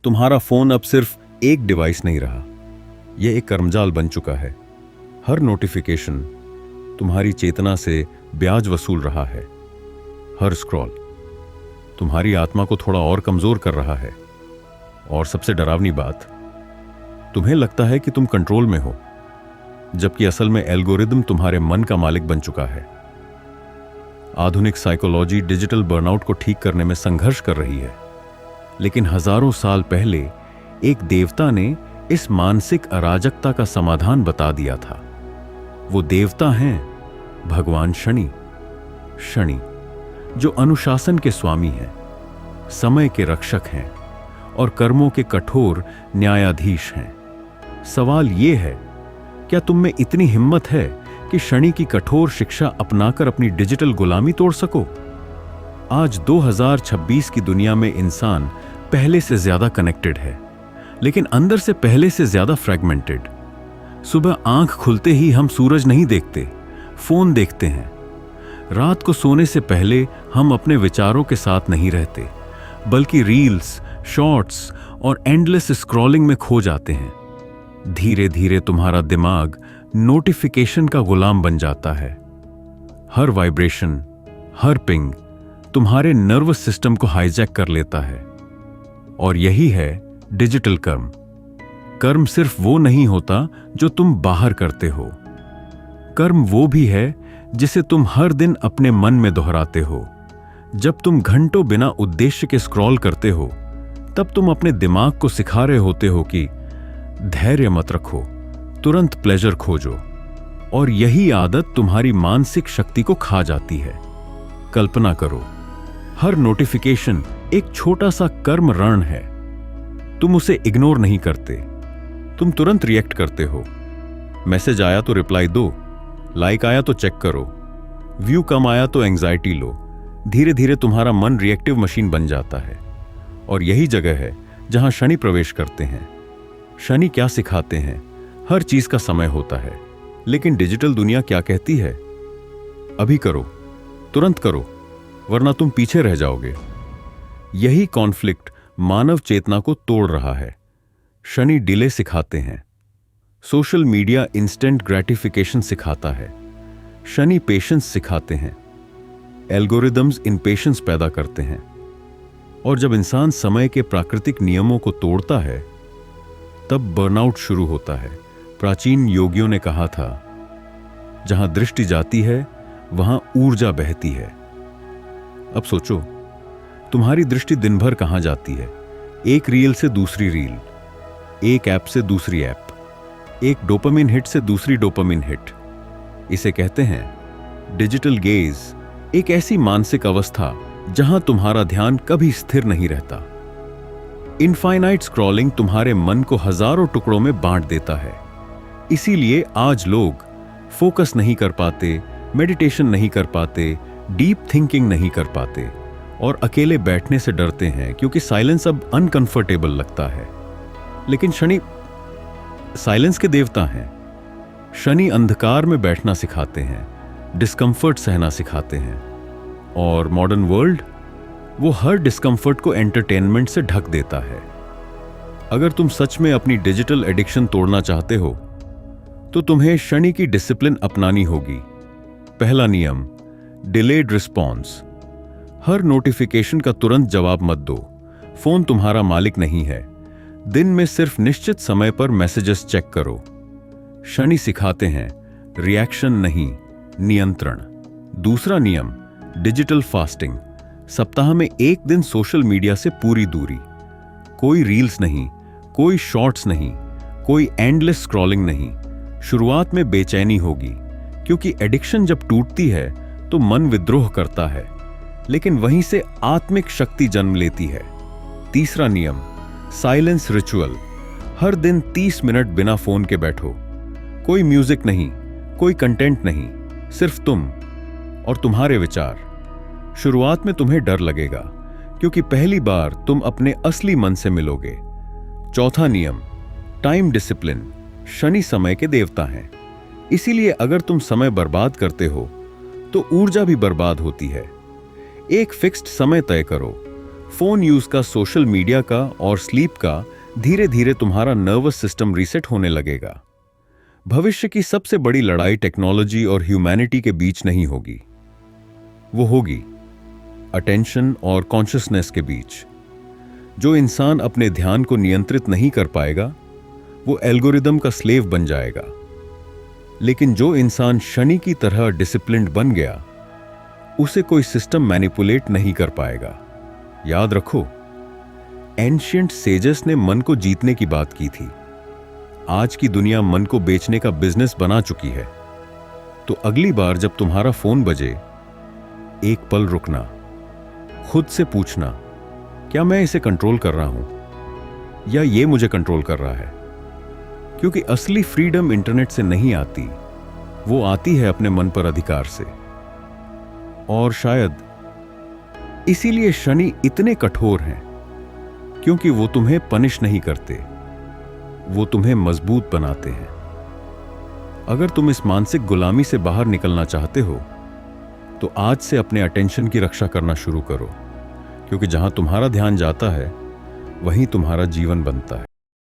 तुम्हारा फोन अब सिर्फ एक डिवाइस नहीं रहा, यह एक कर्मजाल बन चुका है। हर नोटिफिकेशन तुम्हारी चेतना से ब्याज वसूल रहा है। हर स्क्रॉल तुम्हारी आत्मा को थोड़ा और कमजोर कर रहा है। और सबसे डरावनी बात, तुम्हें लगता है कि तुम कंट्रोल में हो, जबकि असल में एल्गोरिदम तुम्हारे मन का मालिक बन चुका है। आधुनिक साइकोलॉजी डिजिटल बर्नआउट को ठीक करने में संघर्ष कर रही है, लेकिन हजारों साल पहले एक देवता ने इस मानसिक अराजकता का समाधान बता दिया था। वो देवता हैं भगवान शनि। शनि जो अनुशासन के स्वामी हैं, समय के रक्षक हैं और कर्मों के कठोर न्यायाधीश हैं। सवाल यह है, क्या तुम में इतनी हिम्मत है कि शनि की कठोर शिक्षा अपनाकर अपनी डिजिटल गुलामी तोड़ सको? आज 2026 की दुनिया में इंसान पहले से ज्यादा कनेक्टेड है, लेकिन अंदर से पहले से ज्यादा फ्रैगमेंटेड। सुबह आंख खुलते ही हम सूरज नहीं देखते, फोन देखते हैं। रात को सोने से पहले हम अपने विचारों के साथ नहीं रहते, बल्कि रील्स, शॉर्ट्स और एंडलेस स्क्रॉलिंग में खो जाते हैं। धीरे धीरे तुम्हारा दिमाग नोटिफिकेशन का गुलाम बन जाता है। हर वाइब्रेशन, हर पिंग तुम्हारे नर्वस सिस्टम को हाईजैक कर लेता है। और यही है डिजिटल कर्म। कर्म सिर्फ वो नहीं होता जो तुम बाहर करते हो। कर्म वो भी है जिसे तुम हर दिन अपने मन में दोहराते हो। जब तुम घंटों बिना उद्देश्य के स्क्रॉल करते हो, तब तुम अपने दिमाग को सिखा रहे होते हो कि धैर्य मत रखो, तुरंत प्लेजर खोजो। और यही आदत तुम्हारी मानसिक शक्ति को खा जाती है। कल्पना करो, हर नोटिफिकेशन एक छोटा सा कर्म रण है। तुम उसे इग्नोर नहीं करते, तुम तुरंत रिएक्ट करते हो। मैसेज आया तो रिप्लाई दो, लाइक आया तो चेक करो, व्यू कम आया तो एंजाइटी लो। धीरे धीरे तुम्हारा मन रिएक्टिव मशीन बन जाता है। और यही जगह है जहां शनि प्रवेश करते हैं। शनि क्या सिखाते हैं? हर चीज का समय होता है, लेकिन डिजिटल दुनिया क्या कहती है? अभी करो, तुरंत करो, वरना तुम पीछे रह जाओगे। यही कॉन्फ्लिक्ट मानव चेतना को तोड़ रहा है। शनि डिले सिखाते हैं, सोशल मीडिया इंस्टेंट ग्रेटिफिकेशन सिखाता है। शनि पेशेंस सिखाते हैं, एल्गोरिदम्स इम्पेशेंस पैदा करते हैं। और जब इंसान समय के प्राकृतिक नियमों को तोड़ता है, तब बर्नआउट शुरू होता है। प्राचीन योगियों ने कहा था, जहां दृष्टि जाती है वहां ऊर्जा बहती है। अब सोचो, तुम्हारी दृष्टि दिन भर कहां जाती है? एक रील से दूसरी रील, एक ऐप से दूसरी ऐप, एक डोपामिन हिट से दूसरी डोपामिन हिट। इसे कहते हैं डिजिटल गेज, एक ऐसी मानसिक अवस्था जहां तुम्हारा ध्यान कभी स्थिर नहीं रहता। इनफाइनाइट स्क्रॉलिंग तुम्हारे मन को हजारों टुकड़ों में बांट देता है। इसीलिए आज लोग फोकस नहीं कर पाते, मेडिटेशन नहीं कर पाते, डीप थिंकिंग नहीं कर पाते और अकेले बैठने से डरते हैं, क्योंकि साइलेंस अब अनकंफर्टेबल लगता है। लेकिन शनि साइलेंस के देवता हैं। शनि अंधकार में बैठना सिखाते हैं, डिस्कंफर्ट सहना सिखाते हैं। और मॉडर्न वर्ल्ड, वो हर डिस्कंफर्ट को एंटरटेनमेंट से ढक देता है। अगर तुम सच में अपनी डिजिटल एडिक्शन तोड़ना चाहते हो, तो तुम्हें शनि की डिसिप्लिन अपनानी होगी। पहला नियम, डिलेड रिस्पॉन्स। हर नोटिफिकेशन का तुरंत जवाब मत दो। फोन तुम्हारा मालिक नहीं है। दिन में सिर्फ निश्चित समय पर मैसेजेस चेक करो। शनि सिखाते हैं रिएक्शन नहीं, नियंत्रण। दूसरा नियम, डिजिटल फास्टिंग। सप्ताह में एक दिन सोशल मीडिया से पूरी दूरी। कोई रील्स नहीं, कोई शॉर्ट्स नहीं, कोई एंडलेस स्क्रॉलिंग नहीं। शुरुआत में बेचैनी होगी, क्योंकि एडिक्शन जब टूटती है तो मन विद्रोह करता है, लेकिन वहीं से आत्मिक शक्ति जन्म लेती है। तीसरा नियम, साइलेंस रिचुअल। हर दिन 30 मिनट बिना फोन के बैठो। कोई म्यूजिक नहीं, कोई कंटेंट नहीं, सिर्फ तुम और तुम्हारे विचार। शुरुआत में तुम्हें डर लगेगा, क्योंकि पहली बार तुम अपने असली मन से मिलोगे। चौथा नियम, टाइम डिसिप्लिन। शनि समय के देवता हैं, इसीलिए अगर तुम समय बर्बाद करते हो तो ऊर्जा भी बर्बाद होती है। एक फिक्स्ड समय तय करो, फोन यूज का, सोशल मीडिया का और स्लीप का धीरे धीरे तुम्हारा नर्वस सिस्टम रीसेट होने लगेगा। भविष्य की सबसे बड़ी लड़ाई टेक्नोलॉजी और ह्यूमैनिटी के बीच नहीं होगी, वो होगी अटेंशन और कॉन्शियसनेस के बीच। जो इंसान अपने ध्यान को नियंत्रित नहीं कर पाएगा वो एल्गोरिदम का स्लेव बन जाएगा, लेकिन जो इंसान शनि की तरह डिसिप्लिन्ड बन गया उसे कोई सिस्टम मैनिपुलेट नहीं कर पाएगा। याद रखो, एंशिएंट सेजेस ने मन को जीतने की बात की थी। आज की दुनिया मन को बेचने का बिजनेस बना चुकी है। तो अगली बार जब तुम्हारा फोन बजे, एक पल रुकना, खुद से पूछना, क्या मैं इसे कंट्रोल कर रहा हूं या ये मुझे कंट्रोल कर रहा है? क्योंकि असली फ्रीडम इंटरनेट से नहीं आती, वो आती है अपने मन पर अधिकार से। और शायद इसीलिए शनि इतने कठोर हैं, क्योंकि वो तुम्हें पनिश नहीं करते, वो तुम्हें मजबूत बनाते हैं। अगर तुम इस मानसिक गुलामी से बाहर निकलना चाहते हो तो आज से अपने अटेंशन की रक्षा करना शुरू करो, क्योंकि जहां तुम्हारा ध्यान जाता है वहीं तुम्हारा जीवन बनता है।